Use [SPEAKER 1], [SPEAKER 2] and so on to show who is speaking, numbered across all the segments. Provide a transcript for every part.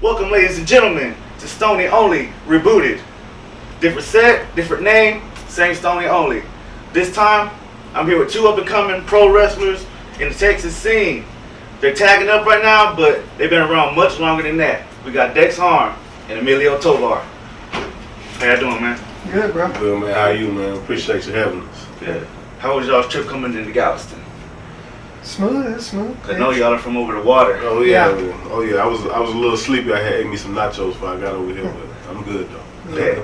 [SPEAKER 1] Welcome, ladies and gentlemen, to StoneyOnly Rebooted. Different set, different name, same StoneyOnly. This time, I'm here with two up-and-coming pro wrestlers in the Texas scene. They're tagging up right now, but they've been around much longer than that. We got Dex Harm and Emilio Tovar. How y'all doing, man?
[SPEAKER 2] Good, bro.
[SPEAKER 3] Good, man. How you, man? Appreciate you having us.
[SPEAKER 1] Good. How was y'all's trip coming into Galveston?
[SPEAKER 2] Smooth, it's smooth.
[SPEAKER 1] I know y'all are from over the water.
[SPEAKER 3] Oh yeah. Oh yeah. I was a little sleepy. I had ate me some nachos before I got over here, but I'm good though.
[SPEAKER 1] Okay.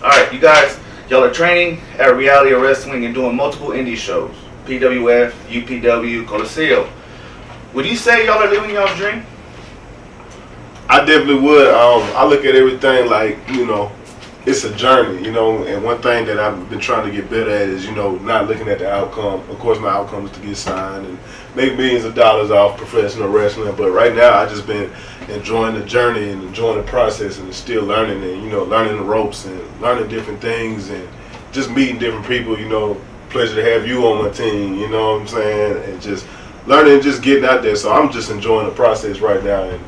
[SPEAKER 1] All right, you guys, y'all are training at Reality of Wrestling and doing multiple indie shows. PWF, UPW, Coliseo. Would you say y'all are living y'all's dream?
[SPEAKER 3] I definitely would. I look at everything like, it's a journey, and one thing that I've been trying to get better at is, not looking at the outcome. Of course, my outcome is to get signed and make millions of dollars off professional wrestling. But right now, I've just been enjoying the journey and enjoying the process and still learning and, learning the ropes and learning different things and just meeting different people, Pleasure to have you on my team, you know what I'm saying? And just learning and just getting out there. So I'm just enjoying the process right now. And,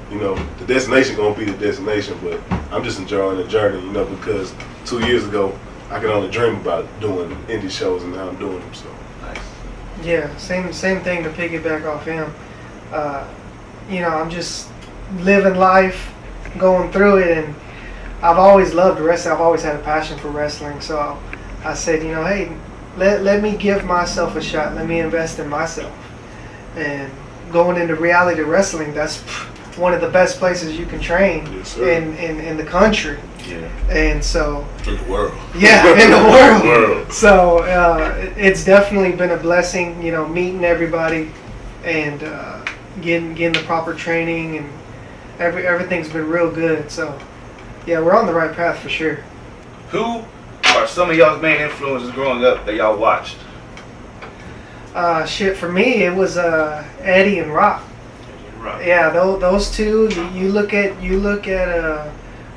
[SPEAKER 3] the destination going to be the destination, but I'm just enjoying the journey, because 2 years ago, I could only dream about doing indie shows, and now I'm doing them. So
[SPEAKER 1] Nice.
[SPEAKER 2] Yeah, same thing to piggyback off him. I'm just living life, going through it, and I've always loved wrestling. I've always had a passion for wrestling. So I said, hey, let me give myself a shot. Let me invest in myself. And going into reality wrestling, that's one of the best places you can train in the country.
[SPEAKER 1] Yeah.
[SPEAKER 2] And so
[SPEAKER 3] in the world.
[SPEAKER 2] Yeah, in the world. So it's definitely been a blessing, meeting everybody and getting the proper training, and everything's been real good. So yeah, we're on the right path for sure.
[SPEAKER 1] Who are some of y'all's main influences growing up that y'all watched?
[SPEAKER 2] For me, it was Eddie and Rock.
[SPEAKER 1] Right.
[SPEAKER 2] Yeah, those two. You look at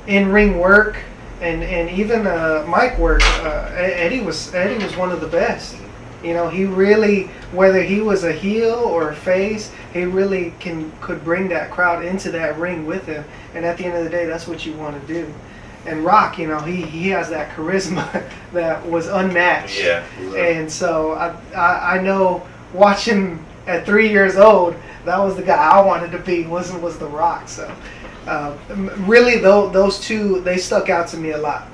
[SPEAKER 2] in-ring work and even mic work. Eddie was one of the best. He really, whether he was a heel or a face, he really could bring that crowd into that ring with him. And at the end of the day, that's what you want to do. And Rock, he has that charisma that was unmatched.
[SPEAKER 1] Yeah.
[SPEAKER 2] And so I know, watching at 3 years old, that was the guy I wanted to be. Was The Rock. So really, those two, they stuck out to me a lot.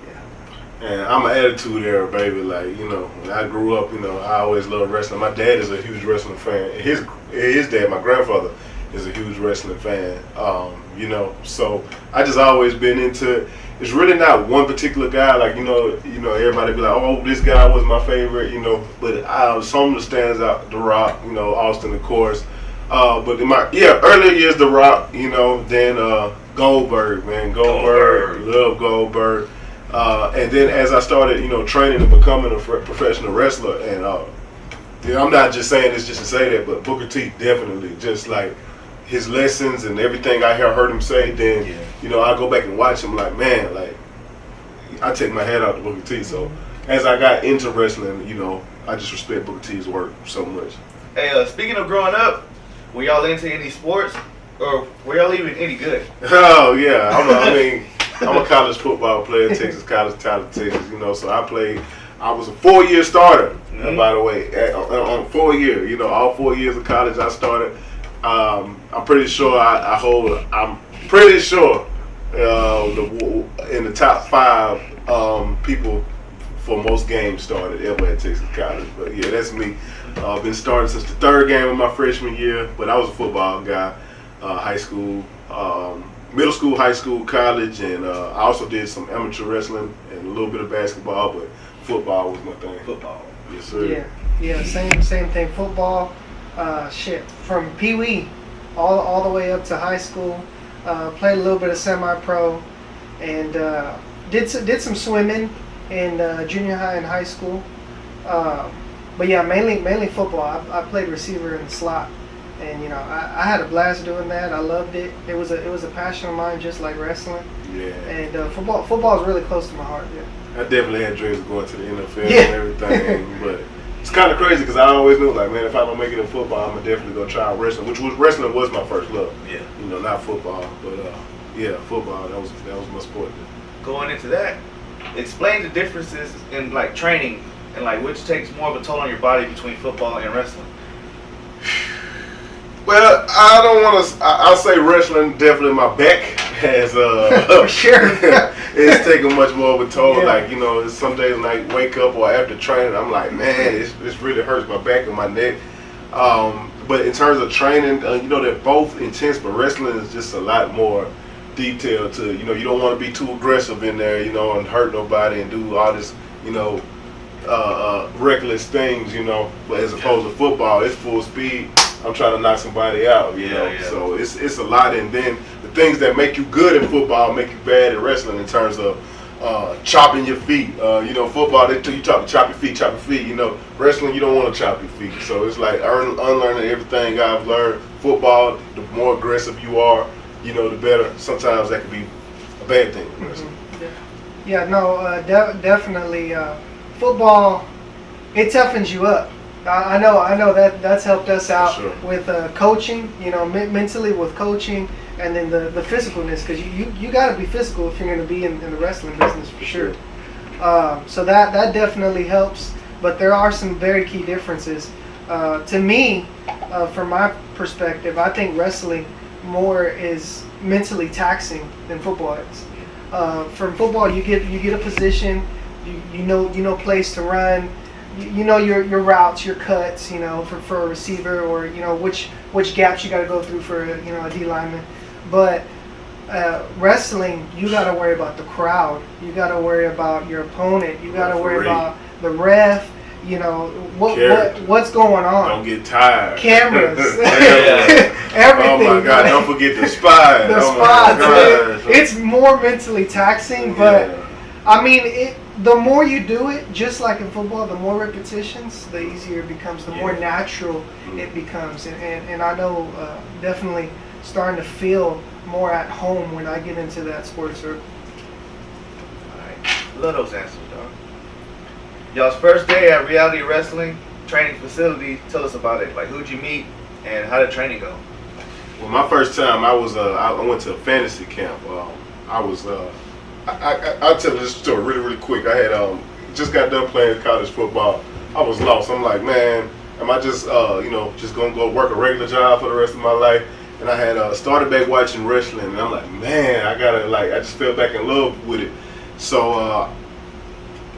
[SPEAKER 2] Yeah.
[SPEAKER 3] And I'm an attitude era, baby. Like, when I grew up, I always loved wrestling. My dad is a huge wrestling fan. His dad, my grandfather, is a huge wrestling fan. So I just always been into. It's really not one particular guy. Like everybody be like, oh, this guy was my favorite. But someone that stands out, The Rock. Austin, of course. But in my earlier years, The Rock. Then Goldberg, man, Goldberg, love Goldberg. And then as I started, training and becoming a professional wrestler, and I'm not just saying this just to say that, but Booker T definitely, just like his lessons and everything I heard him say. Then I go back and watch him, like, man, like I take my hat out to Booker T. So as I got into wrestling, I just respect Booker T's work so much.
[SPEAKER 1] Hey, speaking of growing up, were y'all into any sports, or were y'all even any good?
[SPEAKER 3] Oh yeah, I'm a college football player, Texas College, Tyler, Texas. So I was a 4-year starter, by the way, on 4 year. All 4 years of college I started. I'm pretty sure in the top 5 people for most games started ever at Texas College. But yeah, that's me. Been starting since the 3rd game of my freshman year, but I was a football guy, high school, middle school, high school, college, and I also did some amateur wrestling and a little bit of basketball, but football was my thing.
[SPEAKER 1] Football.
[SPEAKER 3] Yes, sir.
[SPEAKER 2] Yeah, same thing. Football, from Pee Wee all the way up to high school. Played a little bit of semi-pro, and did some swimming in junior high and high school. But yeah, mainly football. I played receiver in the slot, and I had a blast doing that. I loved it. It was a passion of mine, just like wrestling.
[SPEAKER 3] Yeah.
[SPEAKER 2] And football is really close to my heart. Yeah.
[SPEAKER 3] I definitely had dreams of going to the NFL
[SPEAKER 2] Yeah.
[SPEAKER 3] and everything, but kind of crazy because I always knew, like, man, if I don't make it in football, I'm gonna definitely go try wrestling. Wrestling was my first love.
[SPEAKER 1] Yeah.
[SPEAKER 3] You know, not football, but yeah, football. That was my sport.
[SPEAKER 1] Going into that, explain the differences in like training and like which takes more of a toll on your body between football and wrestling.
[SPEAKER 3] Well, I don't want to. I'll say wrestling definitely. My back has
[SPEAKER 2] For sure.
[SPEAKER 3] it's taking much more of a toll.
[SPEAKER 2] Yeah.
[SPEAKER 3] Like, you know, some days when I wake up or after training, I'm like, man, it's really hurts my back and my neck. But in terms of training, you know, they're both intense. But wrestling is just a lot more detailed to. You know, you don't want to be too aggressive in there. You know, and hurt nobody and do all this. You know, reckless things. You know, but as opposed to football, it's full speed. I'm trying to knock somebody out, you know.
[SPEAKER 1] Yeah.
[SPEAKER 3] So it's a lot, and then the things that make you good in football make you bad in wrestling in terms of chopping your feet. You know, football you chop your feet. You know, wrestling you don't want to chop your feet. So it's like unlearning everything I've learned. Football, the more aggressive you are, you know, the better. Sometimes that can be a bad thing in wrestling.
[SPEAKER 2] Yeah, no, definitely. Football, it toughens you up. I know that's helped us out with coaching, you know, mentally with coaching, and then the physicalness, because you got to be physical if you're going to be in the wrestling business for sure. So that definitely helps, but there are some very key differences. To me, from my perspective, I think wrestling more is mentally taxing than football is. From football, you get a position, you know plays to run. You know your routes, your cuts, you know, for a receiver, or you know which gaps you got to go through for a D lineman. But wrestling, you got to worry about the crowd. You got to worry about your opponent. You got to worry about the ref. You know what's going on.
[SPEAKER 3] Don't get tired.
[SPEAKER 2] Cameras,
[SPEAKER 3] Everything. Oh my God! Don't forget the spies.
[SPEAKER 2] The spies. It's more mentally taxing, but I mean the more you do it, just like in football, the more repetitions, the easier it becomes, the more natural it becomes. And I know definitely starting to feel more at home when I get into that sports circle.
[SPEAKER 1] Alright, love those answers, dog. Y'all's first day at Reality Wrestling training facility, tell us about it. Like, who'd you meet and how did training go?
[SPEAKER 3] Well, my first time, I went to a fantasy camp. I'll tell you this story really quick. I had just got done playing college football. I was lost. I'm like, man, am I just just gonna go work a regular job for the rest of my life? And I had started back watching wrestling, and I'm like, man, I just fell back in love with it. So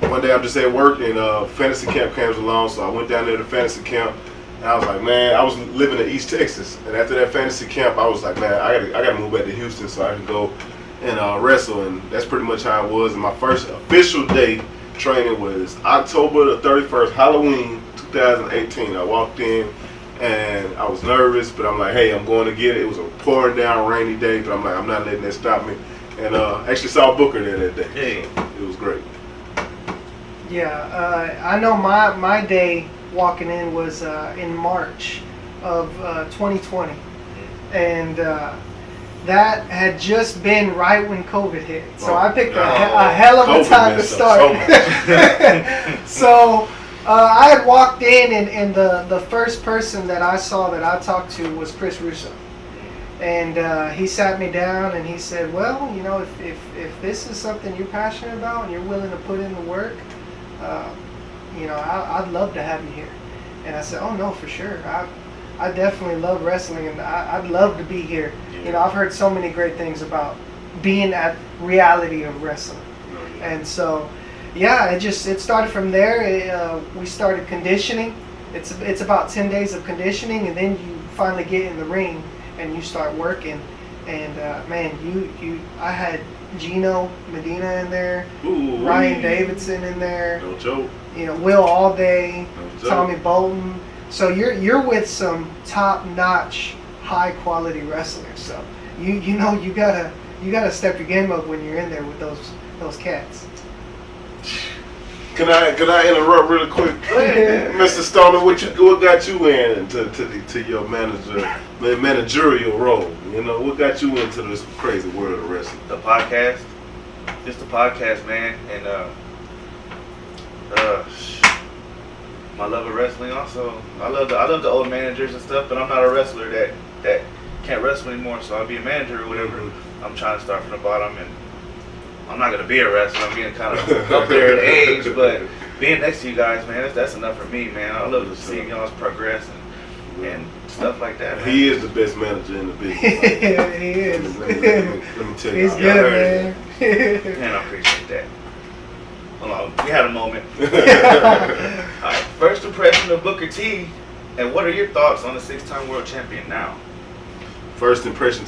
[SPEAKER 3] one day I'm just at work, and fantasy camp comes along. So I went down there to fantasy camp, and I was like, man, I was living in East Texas, and after that fantasy camp, I was like, man, I gotta move back to Houston so I can go and wrestle, and that's pretty much how it was. And my first official day training was October the 31st, Halloween 2018. I walked in and I was nervous, but I'm like, hey, I'm going to get it. It was a pouring down rainy day, but I'm like, I'm not letting that stop me. And actually saw Booker there that day.
[SPEAKER 1] Hey.
[SPEAKER 3] So it was great.
[SPEAKER 2] Yeah, I know my day walking in was in March of 2020, and that had just been right when COVID hit. So I picked a hell of a time to start. So I had walked in, and the first person that I saw that I talked to was Chris Russo. And he sat me down and he said, well, you know, if this is something you're passionate about and you're willing to put in the work, you know, I'd love to have you here. And I said, oh, no, for sure. I definitely love wrestling, and I'd love to be here. You know, I've heard so many great things about being at reality of wrestling. And so, yeah, it started from there. We started conditioning. It's about 10 days of conditioning, and then you finally get in the ring and you start working. And man, I had Gino Medina in there, Ryan Davidson in there,
[SPEAKER 3] no joke.
[SPEAKER 2] You know, Will Allday,
[SPEAKER 3] No
[SPEAKER 2] Tommy Bolton. So you're with some top-notch, high-quality wrestlers. So you gotta step your game up when you're in there with those cats.
[SPEAKER 3] Can I interrupt really quick? Mr. Stoner, what got you to your managerial role? You know, what got you into this crazy world of wrestling?
[SPEAKER 1] The podcast. Just the podcast, man. And my love of wrestling also. I love the old managers and stuff, but I'm not a wrestler that can't wrestle anymore. So I'll be a manager or whatever.
[SPEAKER 3] Mm-hmm.
[SPEAKER 1] I'm trying to start from the bottom, and I'm not gonna be a wrestler. I'm getting kind of up there in age, but being next to you guys, man, that's enough for me, man. I love to see y'all's progress and stuff like that. Man.
[SPEAKER 3] He is the best manager in the business.
[SPEAKER 2] Yeah, he is.
[SPEAKER 3] Let me tell you.
[SPEAKER 2] He's good, man.
[SPEAKER 1] Man, I appreciate that. Hold on, we had a moment. All right, first impression of Booker T, and what are your thoughts on the 6-time world champion now?
[SPEAKER 3] First impression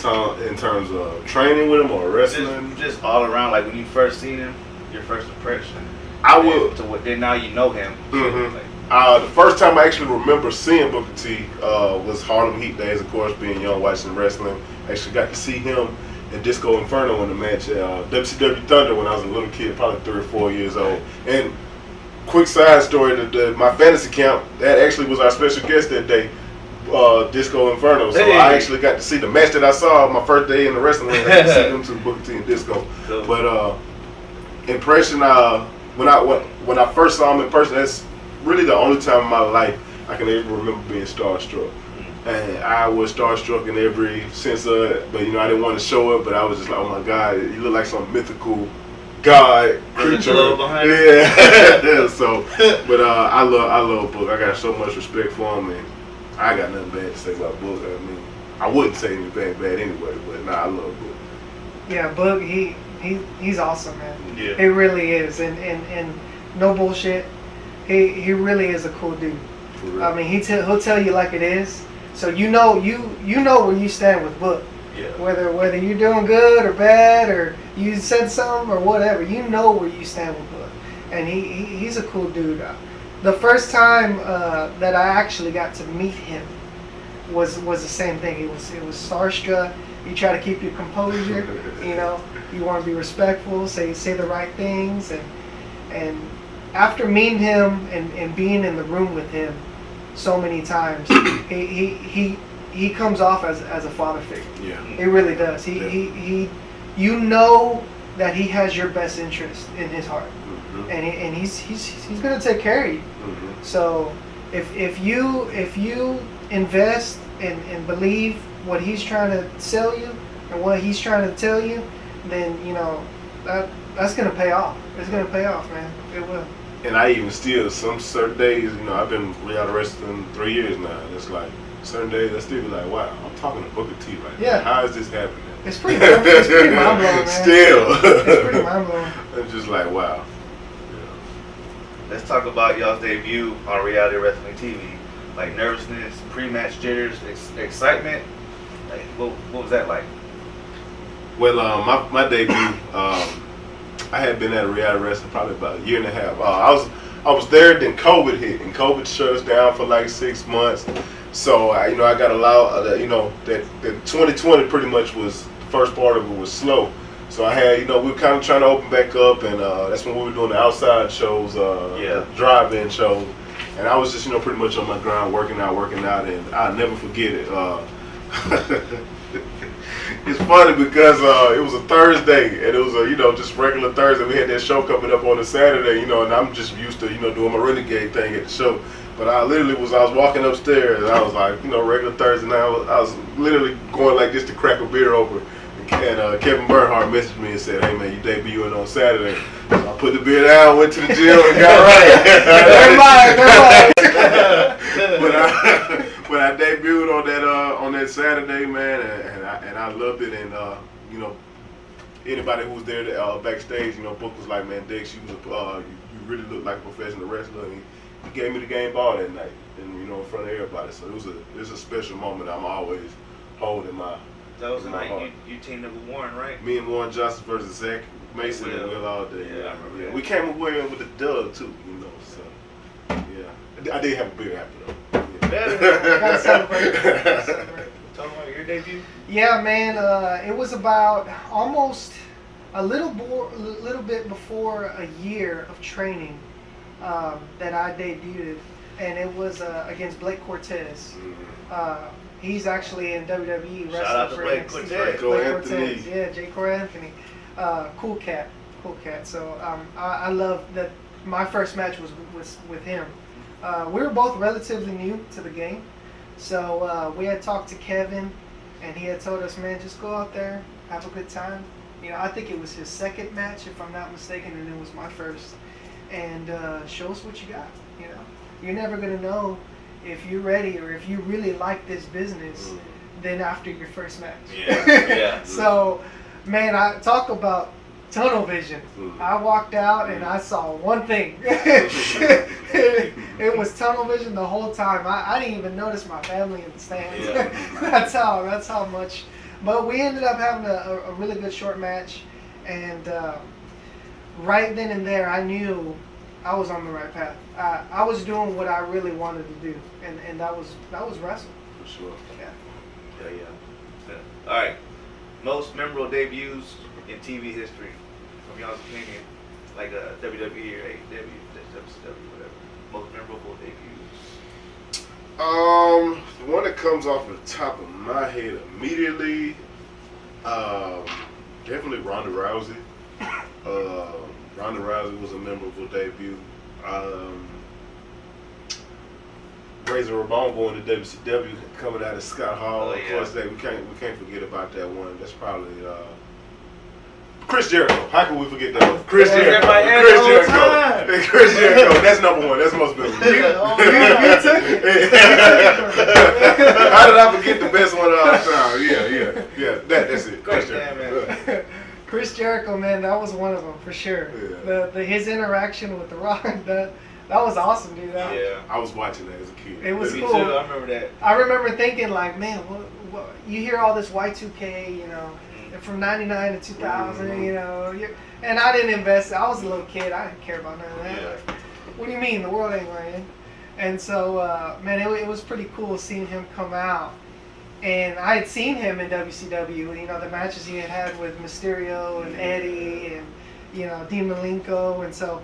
[SPEAKER 3] in terms of training with him or wrestling?
[SPEAKER 1] Just all around, like when you first seen him, your first impression.
[SPEAKER 3] I will.
[SPEAKER 1] To what then now you know him.
[SPEAKER 3] Mm-hmm.
[SPEAKER 1] Like,
[SPEAKER 3] The first time I actually remember seeing Booker T was Harlem Heat days, of course, being young, watching wrestling. Actually got to see him and Disco Inferno in the match at WCW Thunder when I was a little kid, probably 3 or 4 years old. And quick side story, my fantasy camp, that actually was our special guest that day, Disco Inferno. So I actually got to see the match that I saw my first day in the wrestling ring. I got to see them two, Booker T and Disco.
[SPEAKER 1] Cool.
[SPEAKER 3] But impression, when I first saw him in person, that's really the only time in my life I can ever remember being starstruck. And I was starstruck in every sense of it, but I didn't want to show it, but I was just like, oh my God, you look like some mythical god creature. Yeah. So, but I love Book. I got so much respect for him, and I got nothing bad to say about Book. I mean, I wouldn't say anything bad anyway, but I love Book.
[SPEAKER 2] Yeah, Book, he's awesome, man.
[SPEAKER 1] Yeah.
[SPEAKER 2] He really is, and no bullshit. He really is a cool dude.
[SPEAKER 3] For real.
[SPEAKER 2] I mean, he'll tell you like it is. So you know where you stand with Book.
[SPEAKER 1] Yeah.
[SPEAKER 2] Whether you're doing good or bad, or you said something or whatever, you know where you stand with Book. And he's a cool dude. The first time that I actually got to meet him was the same thing. It was starstruck. You try to keep your composure. You want to be respectful, say the right things, and after meeting him and being in the room with him so many times, he comes off as a father figure.
[SPEAKER 3] Yeah.
[SPEAKER 2] He really does. He you know that he has your best interest in his heart,
[SPEAKER 3] Mm-hmm.
[SPEAKER 2] and he's gonna take care of you.
[SPEAKER 3] Mm-hmm. So
[SPEAKER 2] if you invest and believe what he's trying to sell you and what he's trying to tell you, then that's gonna pay off. It's gonna pay off, man. It will.
[SPEAKER 3] And I even still, some certain days, I've been out of wrestling 3 years now. And it's like, certain days I still be like, wow, I'm talking to Booker T right now. How is this happening?
[SPEAKER 2] It's pretty mind blowing, man.
[SPEAKER 3] Still.
[SPEAKER 2] It's pretty mind blowing.
[SPEAKER 3] It's just like, wow.
[SPEAKER 1] let's talk about y'all's debut on reality wrestling TV. Like nervousness, pre-match jitters, excitement. Like, what was that like?
[SPEAKER 3] Well, my debut, I had been at a reality wrestling probably about a year and a half. I was there, then COVID hit, and COVID shut us down for like 6 months. So I got allowed. That 2020 pretty much was the first part of it was slow. So I had, we were kind of trying to open back up, and that's when we were doing the outside shows, the drive-in shows. And I was just, pretty much on my grind, working out, and I'll never forget it. It's funny because it was a Thursday, and it was a, just regular Thursday. We had that show coming up on a Saturday, and I'm just used to, doing my renegade thing at the show. But I was walking upstairs, and I was like, regular Thursday night, I was literally going like this to crack a beer open. And Kevin Bernhardt messaged me and said, "Hey man, you debuting on Saturday." So I put the beer down, went to the gym, and got right. But I debuted on that Saturday, man, and I loved it. And anybody who was there backstage, Book was like, "Man, Dex, you really look like a professional wrestler." And he gave me the game ball that night, and in front of everybody. So it was a special moment. I'm always holding my.
[SPEAKER 1] That was the night you teamed up with Warren, right?
[SPEAKER 3] Me and Warren Johnson versus Zach Mason and Will all day.
[SPEAKER 1] Yeah, I remember that.
[SPEAKER 3] We came away with the dub too, so yeah. I did have a beer after though.
[SPEAKER 1] Yeah.
[SPEAKER 2] Gotta celebrate.
[SPEAKER 1] Talking about your debut?
[SPEAKER 2] Yeah, man. It was about almost a little bit before a year of training that I debuted, and it was against Blake Cortez. He's actually in WWE wrestling.
[SPEAKER 1] Shout out to
[SPEAKER 2] for
[SPEAKER 1] Blake
[SPEAKER 2] NXT.
[SPEAKER 1] Cortez.
[SPEAKER 2] Blake Cortez. Yeah, J. Core Anthony. Cool cat. So I love that. My first match was with him. We were both relatively new to the game, so we had talked to Kevin, and he had told us, man, just go out there, have a good time. You know, I think it was his second match, if I'm not mistaken, and it was my first. And show us what you got. You know, you're never gonna know if you're ready or if you really like this business. Then after your first match.
[SPEAKER 1] Yeah.
[SPEAKER 2] So, man, I talk about tunnel vision. I walked out and I saw one thing. It was tunnel vision the whole time. I didn't even notice my family in the stands.
[SPEAKER 1] Yeah.
[SPEAKER 2] That's how much. But we ended up having a really good short match, and right then and there, I knew I was on the right path. I was doing what I really wanted to do, and that was wrestling.
[SPEAKER 3] For sure.
[SPEAKER 2] Yeah.
[SPEAKER 1] Yeah. All right. Most memorable debuts in TV history, from y'all's opinion, like WWE or AEW, WCW, whatever. Most memorable debuts.
[SPEAKER 3] The one that comes off the top of my head immediately, definitely Ronda Rousey. Ronda Rousey was a memorable debut. Razor Ramon going to WCW, coming out of Scott Hall.
[SPEAKER 1] Oh,
[SPEAKER 3] Of
[SPEAKER 1] yeah.
[SPEAKER 3] course, we can't forget about that one. That's probably Chris Jericho. How can we forget that one? Chris
[SPEAKER 1] That's
[SPEAKER 3] Jericho.
[SPEAKER 1] in my head
[SPEAKER 3] Chris
[SPEAKER 1] the whole
[SPEAKER 3] Jericho.
[SPEAKER 1] time.
[SPEAKER 3] Chris Jericho. That's number one. That's most memorable.
[SPEAKER 2] You took it.
[SPEAKER 3] How did I forget the best one of all time? Yeah. That's it.
[SPEAKER 1] Great,
[SPEAKER 3] Chris Jericho.
[SPEAKER 1] man.
[SPEAKER 2] Chris Jericho, man, that was one of them for sure.
[SPEAKER 3] Yeah.
[SPEAKER 2] His interaction with The Rock, that was awesome, dude.
[SPEAKER 1] Yeah.
[SPEAKER 3] I was watching that as a kid.
[SPEAKER 2] It was
[SPEAKER 1] Me
[SPEAKER 2] cool.
[SPEAKER 1] too. I remember that.
[SPEAKER 2] I remember thinking, like, man, what you hear all this Y2K, you know, from 99 to 2000, you know, and I didn't invest. I was a little kid. I didn't care about none of that.
[SPEAKER 1] Yeah.
[SPEAKER 2] Like, what do you mean? The world ain't right. And so, man, it was pretty cool seeing him come out. And I had seen him in WCW, you know, the matches he had with Mysterio and Eddie and, you know, Dean Malenko. And so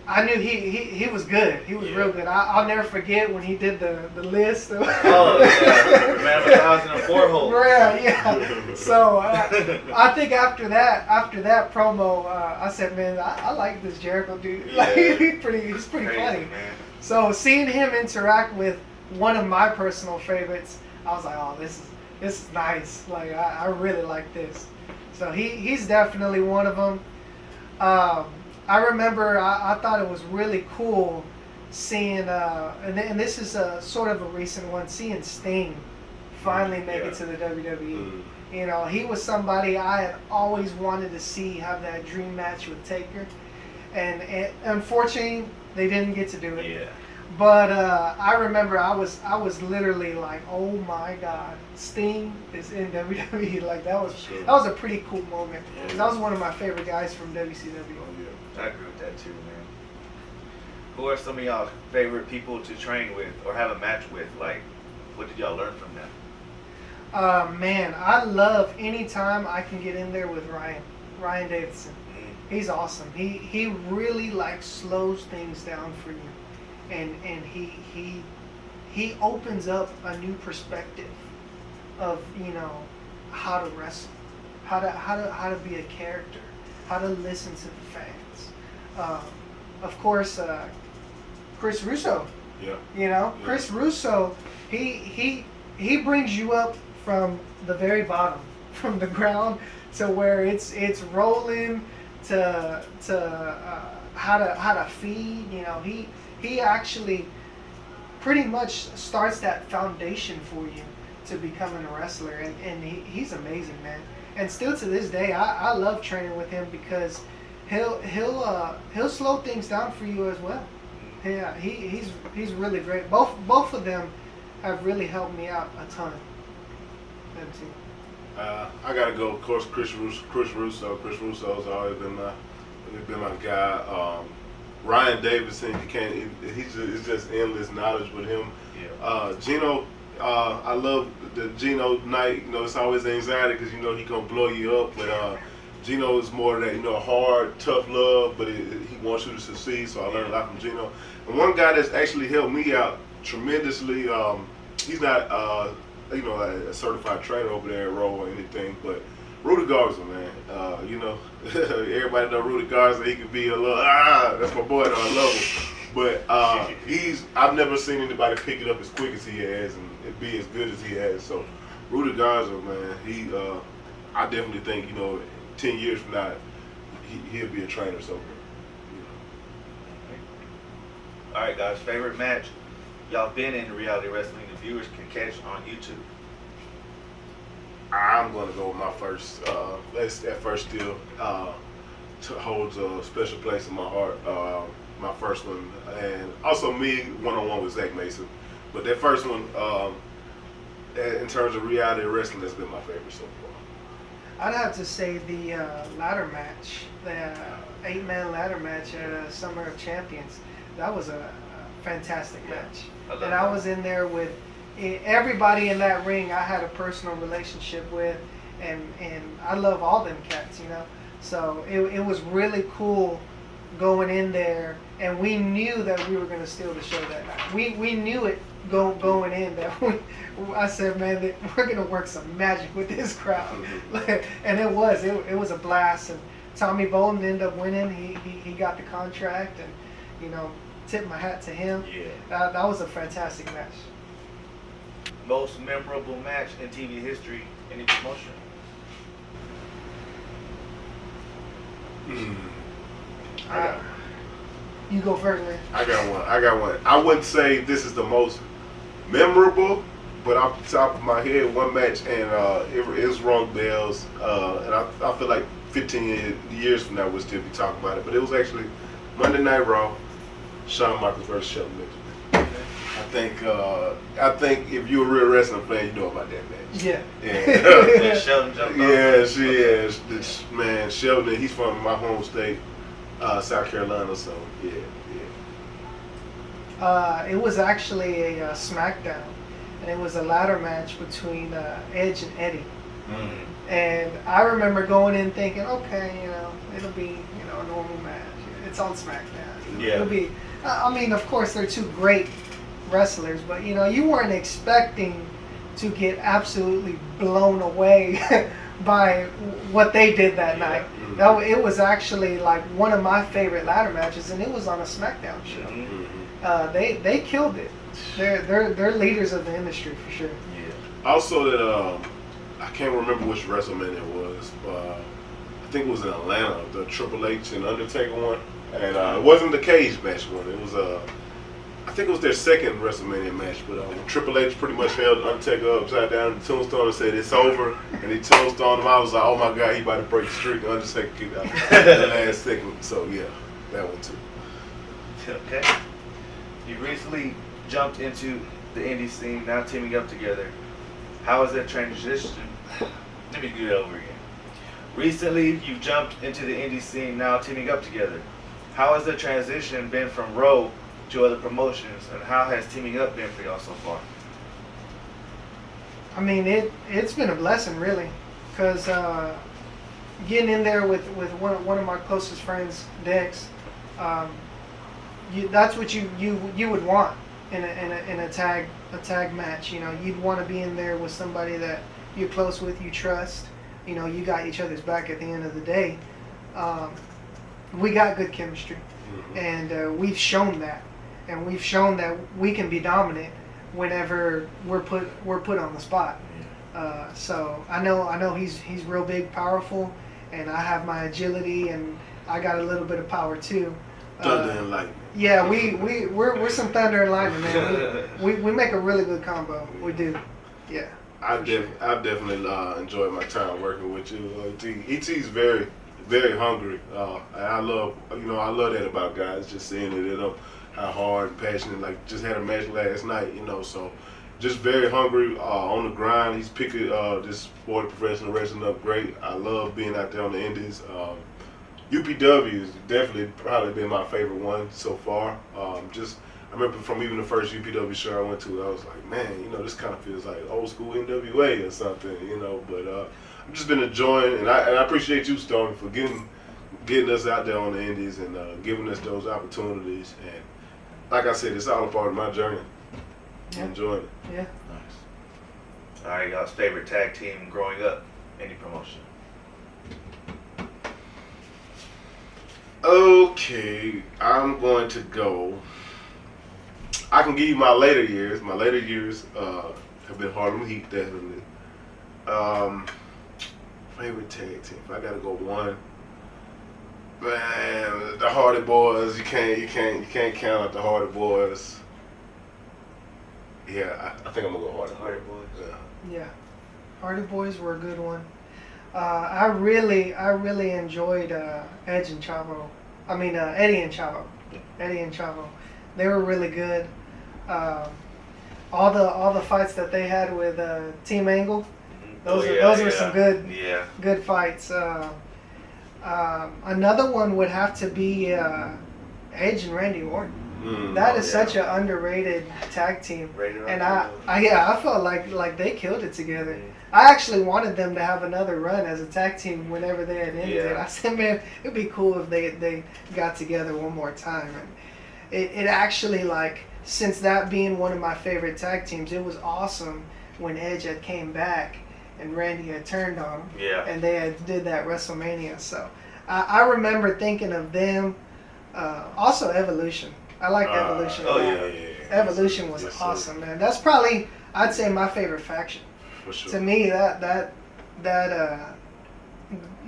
[SPEAKER 2] I knew he was good. He was real good. I'll never forget when he did the list.
[SPEAKER 1] Oh, yeah. Man, 2004 hole.
[SPEAKER 2] Yeah. So I think after that promo, I said, man, I like this Jericho dude.
[SPEAKER 1] Yeah.
[SPEAKER 2] Like, he's pretty
[SPEAKER 1] Crazy,
[SPEAKER 2] funny.
[SPEAKER 1] man.
[SPEAKER 2] So seeing him interact with one of my personal favorites, I was like, oh, this is nice. Like, I really like this. So he's definitely one of them. I remember I thought it was really cool seeing, and this is sort of a recent one, seeing Sting finally make it to the WWE. You know, he was somebody I had always wanted to see have that dream match with Taker. And unfortunately, they didn't get to do it.
[SPEAKER 1] Yeah.
[SPEAKER 2] But I remember I was literally like, oh my God, Sting is in WWE. Like that was a pretty cool moment. 'Cause that was one of my favorite guys from WCW.
[SPEAKER 1] I agree with that too, man. Who are some of y'all's favorite people to train with or have a match with? Like, what did y'all learn from them?
[SPEAKER 2] Man, I love any time I can get in there with Ryan Davidson. He's awesome. He really like slows things down for you, and he opens up a new perspective of, you know, how to wrestle, how to be a character, how to listen to the fans. Of course, Chris Russo.
[SPEAKER 3] Yeah.
[SPEAKER 2] You know, Chris Russo, he brings you up from the very bottom, from the ground to where it's rolling to how to feed. You know, he actually pretty much starts that foundation for you to becoming a wrestler, and he's amazing, man. And still to this day, I love training with him because he'll slow things down for you as well. Yeah, he's really great. Both of them have really helped me out a ton. Them two.
[SPEAKER 3] I gotta go, of course, Chris Russo. Chris Russo's always been my guy. Ryan Davidson, it's just endless knowledge with him.
[SPEAKER 1] Yeah.
[SPEAKER 3] Gino, I love the Gino night. You know, it's always anxiety because you know he gonna blow you up. But Gino is more of that, you know, hard, tough love. But he wants you to succeed. So I learned a lot from Gino. And one guy that's actually helped me out tremendously. He's not you know, a certified trainer over there at Raw or anything, but Rudy Garza, man. You know, everybody know Rudy Garza. He could be a little, that's my boy, though. I love him. But I've never seen anybody pick it up as quick as he has and it be as good as he has. So Rudy Garza, man, I definitely think 10 years from now he'll be a trainer somewhere.
[SPEAKER 1] All right, guys. Favorite match y'all been in reality wrestling the viewers can catch on YouTube.
[SPEAKER 3] I'm gonna go with my first. That first still holds a special place in my heart. My first one, and also me one-on-one with Zach Mason. But that first one, in terms of reality wrestling, that's been my favorite so far.
[SPEAKER 2] I'd have to say the ladder match, the 8-man ladder match at Summer of Champions. That was a fantastic match. I was in there with everybody in that ring. I had a personal relationship with, and I love all them cats, So it was really cool going in there, and we knew that we were going to steal the show that night. We knew it going in that I said, man, that we're going to work some magic with this crowd, and it was a blast. And Tommy Bolton ended up winning. He got the contract, and tip my hat to him.
[SPEAKER 1] Yeah.
[SPEAKER 2] That was a fantastic match.
[SPEAKER 1] Most memorable match in TV history, any promotion?
[SPEAKER 2] You go first, man.
[SPEAKER 3] I got one. I wouldn't say this is the most memorable, but off the top of my head, one match, and it was Wrong Bells, and I feel like 15 years from now we'll still be talking about it. But it was actually Monday Night Raw, Shawn Michaels versus Shelton Benjamin. I think if you're a real wrestling fan, you know about that match.
[SPEAKER 2] Yeah.
[SPEAKER 1] Yeah. Shelton jumped off.
[SPEAKER 3] Yeah, she is. Man, Shelton, he's from my home state, South Carolina, so yeah.
[SPEAKER 2] It was actually a SmackDown, and it was a ladder match between Edge and Eddie.
[SPEAKER 1] Mm-hmm.
[SPEAKER 2] And I remember going in thinking, okay, it'll be a normal match. It's on SmackDown.
[SPEAKER 1] Yeah.
[SPEAKER 2] It'll be. I mean, of course, they're two great wrestlers, but you weren't expecting to get absolutely blown away by what they did that night.
[SPEAKER 3] Mm-hmm.
[SPEAKER 2] It was actually like one of my favorite ladder matches, and it was on a SmackDown show.
[SPEAKER 1] Mm-hmm.
[SPEAKER 2] They killed it. They're leaders of the industry for sure.
[SPEAKER 1] Yeah.
[SPEAKER 3] Also, that I can't remember which WrestleMania it was, but I think it was in Atlanta, the Triple H and Undertaker one, and it wasn't the cage match one. It was I think it was their second WrestleMania match, but Triple H pretty much held Undertaker upside down in the tombstone and said it's over, and he tombstoned him. I was like, oh my God, he about to break the streak. And Undertaker kicked out the last second. So yeah, that one too.
[SPEAKER 1] Okay. You recently jumped into the indie scene, now teaming up together. How is that transition? Let me do that over again. Recently, you've jumped into the indie scene, now teaming up together. How has the transition been from Raw to other promotions, and how has teaming up been for y'all so far?
[SPEAKER 2] I mean, it's been a blessing, really, because getting in there with one of my closest friends, Dex, that's what you would want in a tag match. You'd want to be in there with somebody that you're close with, you trust. You got each other's back at the end of the day. We got good chemistry, and we've shown that. And we've shown that we can be dominant whenever we're put on the spot. So I know he's real big, powerful, and I have my agility, and I got a little bit of power too.
[SPEAKER 3] Thunder and lightning.
[SPEAKER 2] Yeah, we're some thunder and lightning, man. We make a really good combo. We do. Yeah.
[SPEAKER 3] I've definitely enjoyed my time working with you. ET's very, very hungry, and I love that about guys. Just seeing it in them. How hard and passionate, like just had a match last night, so just very hungry, on the grind. He's picking this sport of professional wrestling up great. I love being out there on the indies. UPW has definitely probably been my favorite one so far. I remember from even the first UPW show I went to, I was like, man, this kind of feels like old school NWA or something, but I've just been enjoying, and I appreciate you, Stoney, for getting us out there on the indies and giving us those opportunities. And like I said, it's all a part of my journey.
[SPEAKER 2] Yeah.
[SPEAKER 3] I'm enjoying it.
[SPEAKER 2] Yeah.
[SPEAKER 1] Nice. All right, y'all's favorite tag team growing up? Any promotion?
[SPEAKER 3] Okay, I'm going to go. I can give you my later years. My later years have been Harlem Heat, definitely. Favorite tag team. If I gotta go one, man, the Hardy Boys. You can't count out the Hardy Boys. Yeah, I think I'm gonna go Hardy
[SPEAKER 1] Boys.
[SPEAKER 2] Yeah, Hardy Boys were a good one. I really enjoyed Edge and Chavo. I mean Eddie and Chavo. Eddie and Chavo. They were really good. All the fights that they had with Team Angle. Those were some good fights. Another one would have to be Edge and Randy Orton. That is such an underrated tag team, and I felt like they killed it together. I actually wanted them to have another run as a tag team whenever they had ended it. I said, man, it'd be cool if they got together one more time. And it actually, like, since that being one of my favorite tag teams, it was awesome when Edge had came back and Randy had turned on him.
[SPEAKER 1] Yeah.
[SPEAKER 2] And they had did that WrestleMania. So I remember thinking of them. Also Evolution. I like Evolution. Evolution was awesome, man. That's probably, I'd say, my favorite faction.
[SPEAKER 3] For sure.
[SPEAKER 2] To me, that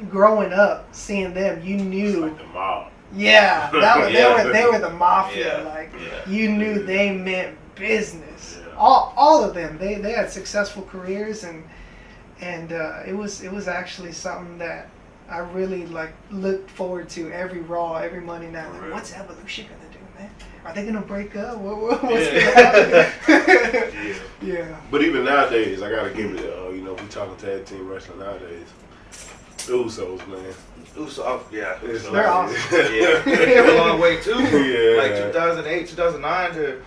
[SPEAKER 2] growing up, seeing them, you knew.
[SPEAKER 3] It's like the mob.
[SPEAKER 2] Yeah, they were the mafia. You knew they meant business.
[SPEAKER 3] Yeah.
[SPEAKER 2] All of them. They had successful careers, and it was actually something that I really looked forward to every Raw, every Monday night. Like, what's Evolution gonna do, man? Are they gonna break up? What's gonna happen? Yeah.
[SPEAKER 3] But even nowadays, I gotta give it. We talking tag team wrestling nowadays. The Usos, man.
[SPEAKER 2] They're awesome.
[SPEAKER 1] They're a long way too.
[SPEAKER 3] Yeah.
[SPEAKER 1] Like 2008, 2009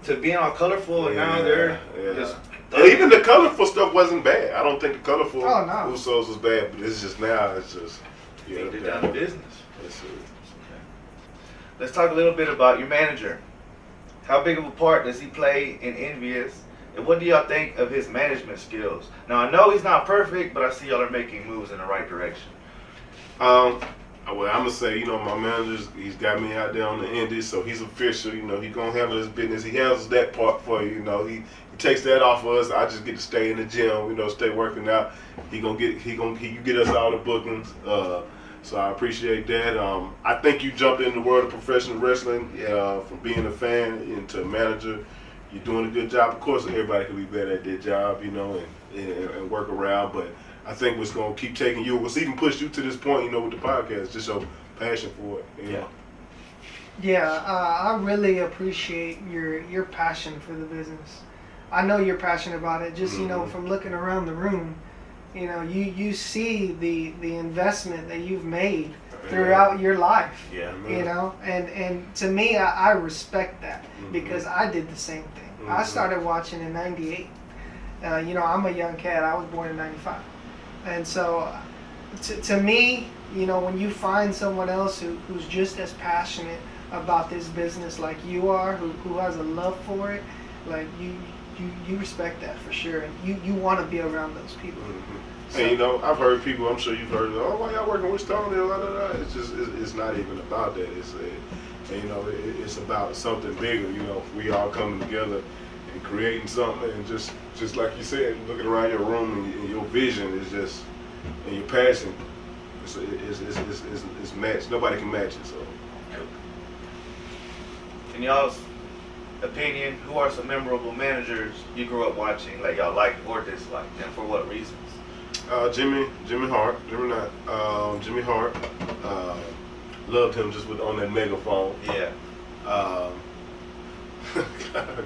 [SPEAKER 1] to being all colorful, and now they're just.
[SPEAKER 3] And even the colorful stuff wasn't bad. I don't think the colorful
[SPEAKER 2] Oh,
[SPEAKER 3] Usos was bad, but it's just now. It's just
[SPEAKER 1] they're down to business.
[SPEAKER 3] That's it.
[SPEAKER 1] Let's talk a little bit about your manager. How big of a part does he play in EnvyUs? And what do y'all think of his management skills? Now, I know he's not perfect, but I see y'all are making moves in the right direction.
[SPEAKER 3] Well, I'm gonna say, my manager's, he's got me out there on the indies, so he's official. He gonna handle his business. He handles that part for you. He takes that off of us. I just get to stay in the gym. Stay working out. You get us all the bookings. So I appreciate that. I think you jumped in the world of professional wrestling from being a fan into a manager. You're doing a good job. Of course, everybody can be better at their job, and work around. But I think what's going to keep taking you, what's even pushed you to this point, with the podcast, just your passion for it.
[SPEAKER 2] Yeah, I really appreciate your passion for the business. I know you're passionate about it. Just from looking around the room, you see the investment that you've made throughout your life.
[SPEAKER 1] Yeah.
[SPEAKER 2] And to me, I respect that because I did the same thing. I started watching in '98. I'm a young cat. I was born in '95, and so to me, when you find someone else who's just as passionate about this business like you are, who has a love for it, like you respect that for sure, and you want to be around those people. So,
[SPEAKER 3] and I've heard people, I'm sure you've heard, why y'all working with Stoney? It's just, it's not even about that. It's about something bigger. We all coming together and creating something, and just like you said, looking around your room and your vision is just, and your passion, it's matched. Nobody can match it. So,
[SPEAKER 1] in y'all's opinion, who are some memorable managers you grew up watching, like y'all like or dislike, and for what reasons?
[SPEAKER 3] Jimmy Hart. Jimmy Hart. Loved him just on that megaphone.
[SPEAKER 1] Yeah.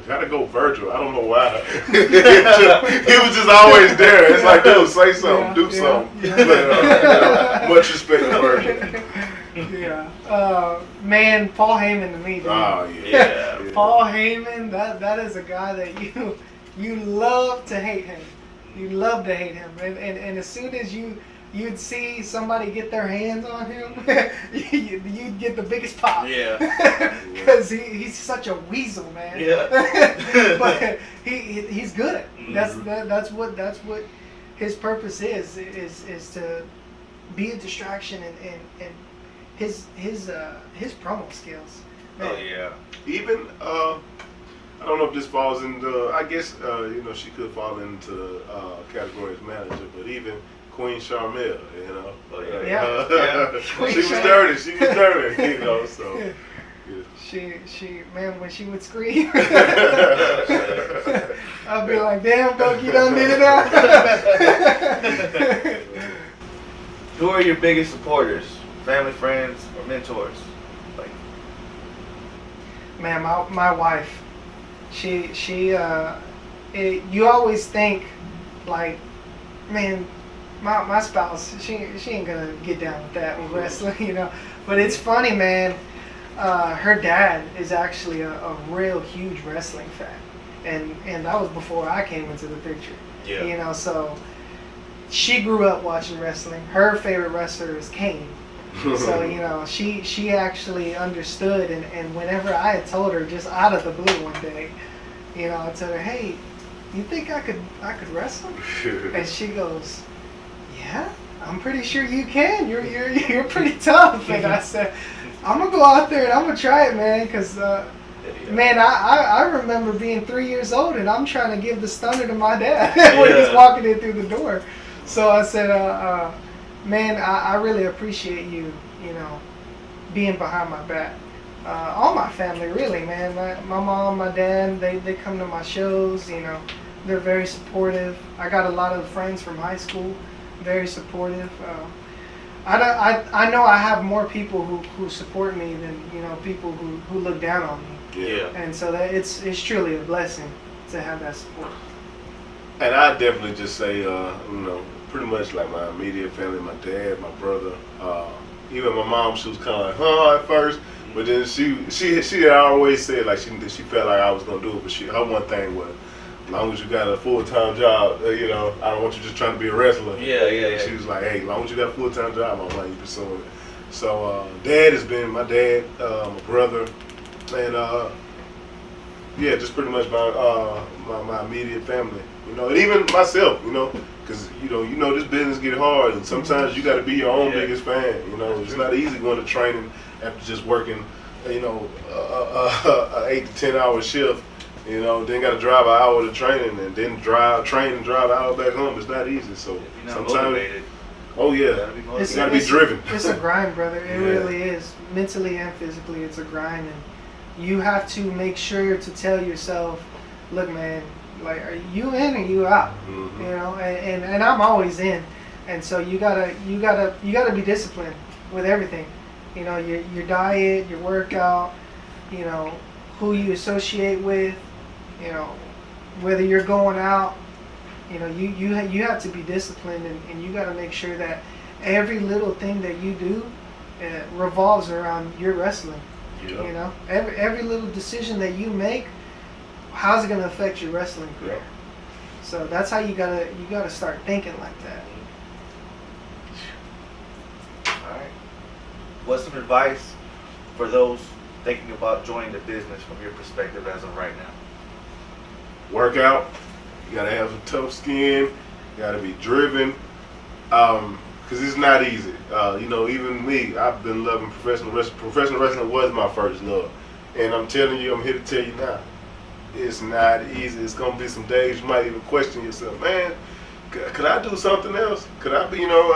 [SPEAKER 3] Gotta go Virgil. I don't know why. He was just always there. It's like, dude, say something, do something.
[SPEAKER 2] Yeah.
[SPEAKER 3] But, much respect to Virgil.
[SPEAKER 2] Yeah. Man, Paul Heyman to me, dude.
[SPEAKER 3] Oh yeah.
[SPEAKER 2] Paul Heyman, that is a guy that you love to hate him. You love to hate him, and as soon as you'd see somebody get their hands on him, you'd get the biggest pop.
[SPEAKER 1] Yeah.
[SPEAKER 2] Because he's such a weasel, man.
[SPEAKER 1] Yeah.
[SPEAKER 2] But he's good. That's what his purpose is to be a distraction and his promo skills. Man.
[SPEAKER 1] Oh yeah.
[SPEAKER 3] Even I don't know if this falls into. I guess you know, she could fall into category as manager, but even Queen Charmel, you know.
[SPEAKER 1] Oh yeah.
[SPEAKER 2] Yeah.
[SPEAKER 3] She was dirty. She was dirty, you know. So. Yeah.
[SPEAKER 2] She, man, when she would scream, I'd be like, damn, Buck, you done did it now.
[SPEAKER 1] Who are your biggest supporters? Family, friends, or mentors? Like,
[SPEAKER 2] Man, my wife, you always think, like, man, my spouse, she ain't gonna get down with that with wrestling, you know. But it's funny, man. Her dad is actually a real huge wrestling fan, and that was before I came into the picture.
[SPEAKER 1] Yeah.
[SPEAKER 2] You know, so she grew up watching wrestling. Her favorite wrestler is Kane. So, you know, she actually understood, and whenever I had told her just out of the blue one day, you know, I told her, hey, you think I could wrestle? And she goes, yeah, I'm pretty sure you can. You're pretty tough. And I said, I'm gonna go out there and I'm gonna try it, man, because man, I remember being 3 years old and I'm trying to give the stunner to my dad when he's walking in through the door. So I said, man, I really appreciate you, you know, being behind my back. All my family, really, man. My mom, my dad, they come to my shows, you know. They're very supportive. I got a lot of friends from high school, very supportive. I know I have more people who support me than, you know, people who look down on me.
[SPEAKER 3] Yeah.
[SPEAKER 2] And so that it's truly a blessing to have that support.
[SPEAKER 3] And I definitely just say, you know, pretty much like my immediate family, my dad, my brother, even my mom. She was kind of like, huh, at first, but then she always said like she felt like I was gonna do it, but her one thing was, as long as you got a full-time job, you know, I don't want you just trying to be a wrestler.
[SPEAKER 1] Yeah.
[SPEAKER 3] She was like, hey, as long as you got a full-time job, I don't want you pursuing it. So dad has been my dad, my brother, and yeah, just pretty much my immediate family. You know, and even myself, you know, because you know this business get hard, and sometimes you got to be your own biggest fan. You know, it's not easy going to training after just working, you know, a 8 to 10 hour shift. You know, then got to drive an hour to training, and then train and drive an hour back home. It's not easy. So sometimes,
[SPEAKER 1] motivated.
[SPEAKER 3] Oh yeah, you got to be driven.
[SPEAKER 2] It's a grind, brother. It really is, mentally and physically. It's a grind, and you have to make sure to tell yourself, look, man, like, are you in or you out?
[SPEAKER 3] Mm-hmm.
[SPEAKER 2] You know, and I'm always in, and so you gotta be disciplined with everything. You know, your diet, your workout, you know, who you associate with, you know, whether you're going out, you know, you have to be disciplined, and you got to make sure that every little thing that you do revolves around your wrestling.
[SPEAKER 3] Yeah.
[SPEAKER 2] You know, every little decision that you make, how's it going to affect your wrestling career?
[SPEAKER 3] Yeah.
[SPEAKER 2] So that's how you gotta start thinking like that.
[SPEAKER 1] All right. What's some advice for those thinking about joining the business from your perspective as of right now?
[SPEAKER 3] Work out. You gotta have some tough skin. You gotta be driven. Cause it's not easy. You know, even me, I've been loving professional wrestling. Professional wrestling was my first love, and I'm telling you, I'm here to tell you now, it's not easy. It's gonna be some days you might even question yourself, man. Could I do something else? Could I be, you know,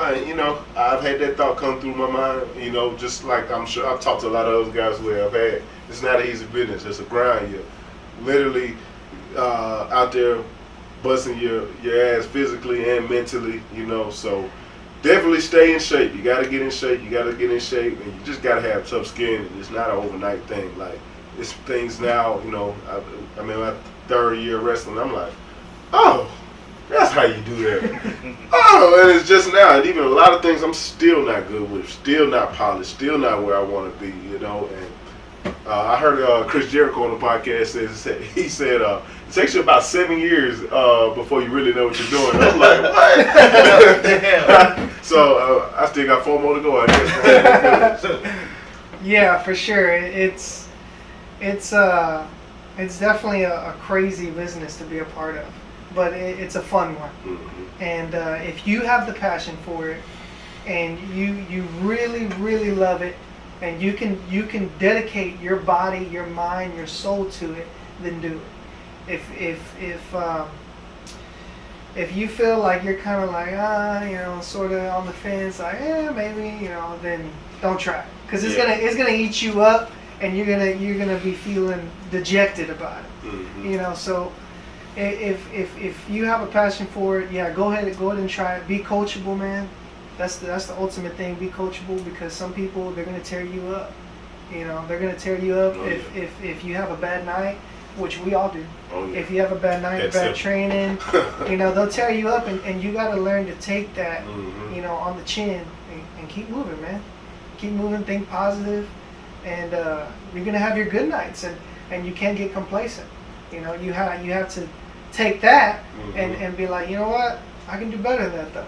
[SPEAKER 3] I've had that thought come through my mind, you know, just like I'm sure I've talked to a lot of those guys where I've had, it's not an easy business, it's a grind. You're literally out there busting your ass physically and mentally, you know, so definitely stay in shape. You gotta get in shape, and you just gotta have tough skin, and it's not an overnight thing. Like, it's things now, you know, I mean, my third year wrestling, I'm like, oh, that's how you do that. Oh, and it's just now, and even a lot of things I'm still not good with, still not polished, still not where I want to be, you know. And I heard Chris Jericho on the podcast he said it takes you about 7 years before you really know what you're doing. I'm like, what? Damn. So I still got 4 more to go, I guess.
[SPEAKER 2] Yeah, for sure. It's definitely a crazy business to be a part of, but it's a fun one.
[SPEAKER 3] Mm-hmm.
[SPEAKER 2] And if you have the passion for it, and you really, really love it, and you can dedicate your body, your mind, your soul to it, then do it. If you feel like you're kind of like sort of on the fence, like maybe, then don't try it, because it's gonna eat you up, and you're gonna be feeling dejected about it.
[SPEAKER 3] Mm-hmm.
[SPEAKER 2] So if you have a passion for it, go ahead and try it. Be coachable, man. That's the ultimate thing. Be coachable, because some people, they're gonna tear you up. They're gonna tear you up if you have a bad night, which we all do.
[SPEAKER 3] Oh, yeah.
[SPEAKER 2] If you have a bad night, bad training, they'll tear you up, and you got to learn to take that, on the chin, and keep moving, man. Keep moving, think positive, and you're gonna have your good nights, and you can't get complacent. You have to take that and be like, you know what, I can do better than that though.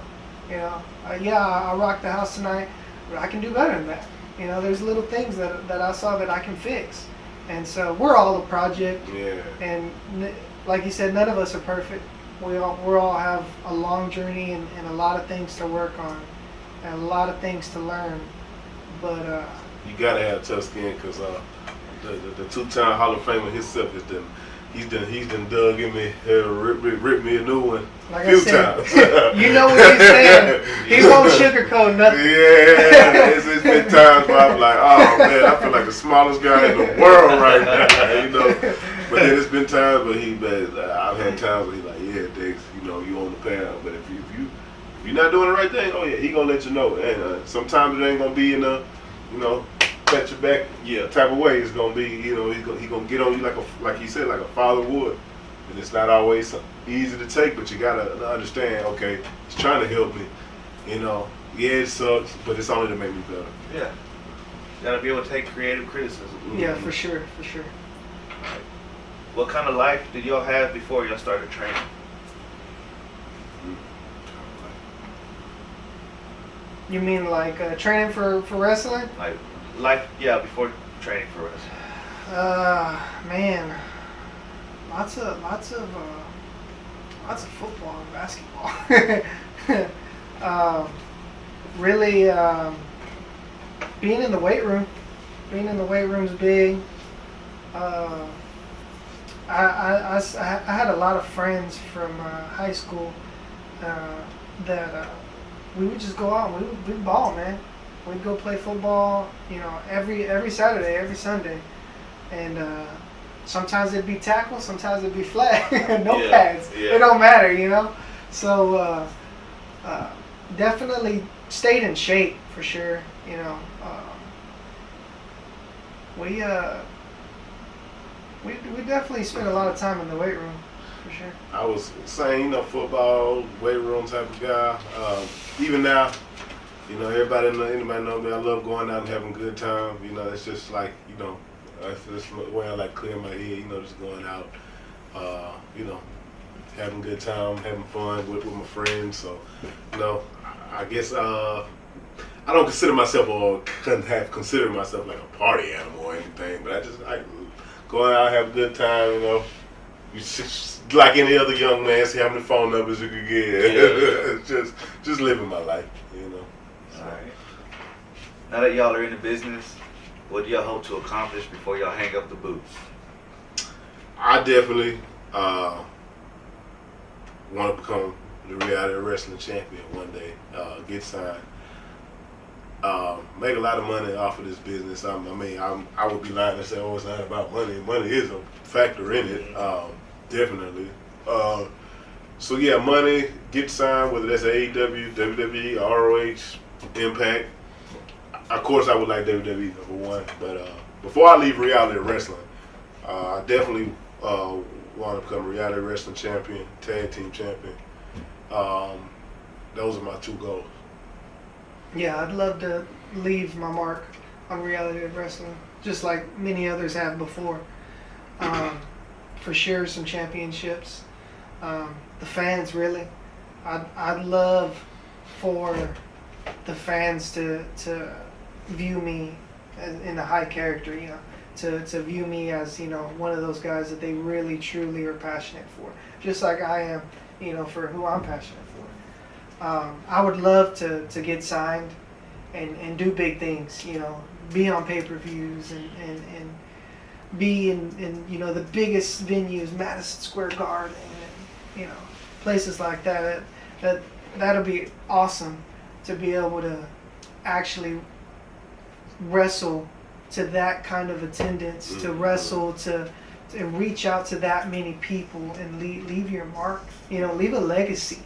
[SPEAKER 2] I rocked the house tonight, but I can do better than that. There's little things that I saw that I can fix. And so we're all a project, and like you said, none of us are perfect. We all have a long journey and a lot of things to work on, and a lot of things to learn. But
[SPEAKER 3] you gotta have tough skin, because the two-time Hall of Famer himself he's done dug in me, ripped me a new one
[SPEAKER 2] like
[SPEAKER 3] a few
[SPEAKER 2] I said,
[SPEAKER 3] times.
[SPEAKER 2] You know what he's saying. He won't sugarcoat nothing.
[SPEAKER 3] Yeah, it's been times where I'm like, oh man, I feel like the smallest guy in the world right now, But then it's been times where I've had times where he's like, yeah, Diggs, you on the path. But if you're not doing the right thing, oh yeah, he gonna let you know. And sometimes it ain't gonna be in a, pat your back type of way. It's gonna be, he gonna get on you like he said, like a father would. And it's not always easy to take, but you gotta understand, okay, he's trying to help me. It sucks, but it's only to make me better.
[SPEAKER 1] Yeah. You gotta be able to take creative criticism.
[SPEAKER 2] Yeah, for sure.
[SPEAKER 1] Right. What kind of life did y'all have before y'all started training?
[SPEAKER 2] You mean like training for wrestling?
[SPEAKER 1] Like life, before training for wrestling.
[SPEAKER 2] Man, lots of football and basketball. Really, being in the weight room. Being in the weight room is big. I had a lot of friends from high school that we would just go out and we'd ball, man. We'd go play football, every Saturday, every Sunday, and sometimes it'd be tackle, sometimes it'd be flag, no pads. It don't matter, So definitely stayed in shape for sure. We definitely spent a lot of time in the weight room for sure.
[SPEAKER 3] I was saying, football, weight room type of guy. Even now, anybody know me. I love going out and having a good time. It's just like, that's just the way I like clearing my head. Just going out, having a good time, having fun with my friends. So, I guess I don't consider myself or couldn't have considered myself like a party animal or anything. But I go out, have a good time. You just, like any other young man, see how many phone numbers you can get. just living my life,
[SPEAKER 1] All right. Now that y'all are in the business, what do y'all hope to accomplish before y'all hang up the boots?
[SPEAKER 3] I definitely want to become the reality wrestling champion one day. Get signed. Make a lot of money off of this business. I would be lying to say, oh, it's not about money. Money is a factor in it, definitely. So yeah, money, get signed, whether that's AEW, WWE, ROH, Impact. Of course, I would like WWE #1, but before I leave reality wrestling, I definitely want to become a reality wrestling champion, tag team champion. Those are my two goals.
[SPEAKER 2] Yeah, I'd love to leave my mark on reality wrestling, just like many others have before. For sure, some championships. The fans, really. I'd love for the fans to view me in a high character, to view me as, one of those guys that they really, truly are passionate for. Just like I am, for who I'm passionate for. I would love to get signed and do big things. You know, be on pay-per-views and be in you know the biggest venues, Madison Square Garden, and you know places like that. That'll be awesome to be able to actually wrestle to that kind of attendance, to wrestle to reach out to that many people and leave your mark. You know, leave a legacy.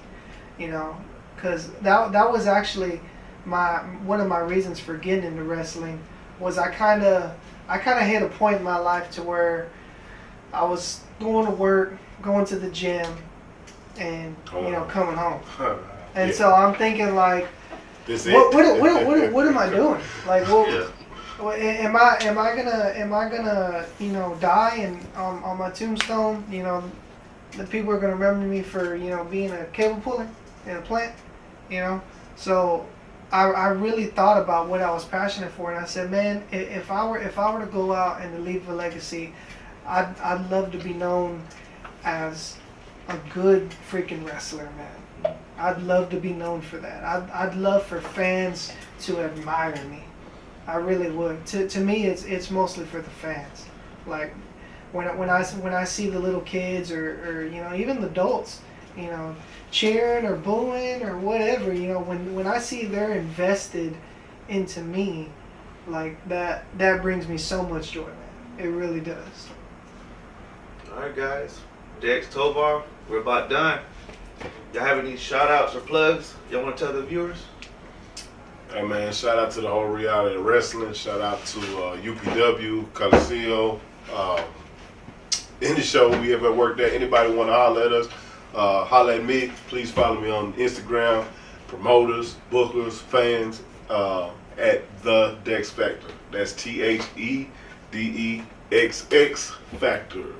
[SPEAKER 2] You know, because that was actually one of my reasons for getting into wrestling was I kind of hit a point in my life to where I was going to work, going to the gym, and you know coming home. And so I'm thinking like, what am I doing? Like, am I gonna you know die and on my tombstone? You know, the people are gonna remember me for you know being a cable puller in a plant. You know, so I really thought about what I was passionate for, and I said, man, if I were to go out and to leave a legacy, I'd love to be known as a good freaking wrestler, man. I'd love to be known for that. I'd love for fans to admire me. I really would. To me, it's mostly for the fans. Like when I see the little kids or you know even the adults, you know, cheering or booing or whatever, you know, when I see they're invested into me, like that brings me so much joy, man. It really does.
[SPEAKER 1] All right, guys. Dex, Tovar, we're about done. Y'all have any shout outs or plugs y'all want to tell the viewers?
[SPEAKER 3] Hey man, shout out to the whole reality of wrestling. Shout out to UPW, Coliseo, any show we ever worked at. Anybody want to holler at us, holler at me. Please follow me on Instagram, promoters, bookers, fans, at The Dex Factor. That's TheDeXX Factor.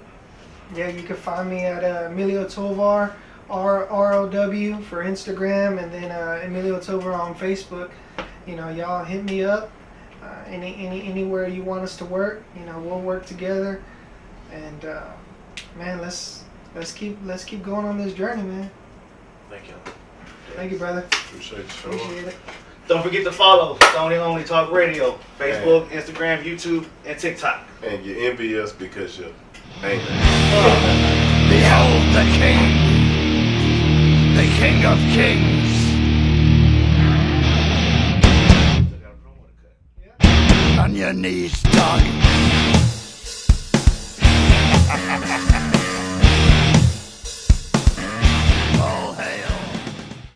[SPEAKER 2] Yeah, you can find me at Emilio Tovar, ROW for Instagram, and then Emilio Tovar on Facebook. You know, y'all hit me up. Anywhere you want us to work, you know, we'll work together. And man, let's keep going on this journey, man.
[SPEAKER 1] Thank you.
[SPEAKER 2] Thank you, brother.
[SPEAKER 3] Appreciate
[SPEAKER 2] it.
[SPEAKER 1] Don't forget to follow StoneyOnly Talk Radio, Facebook, Instagram, YouTube, and TikTok.
[SPEAKER 3] And you envy us because you ain't.
[SPEAKER 4] Behold the King, the King of Kings. On your knees, dog.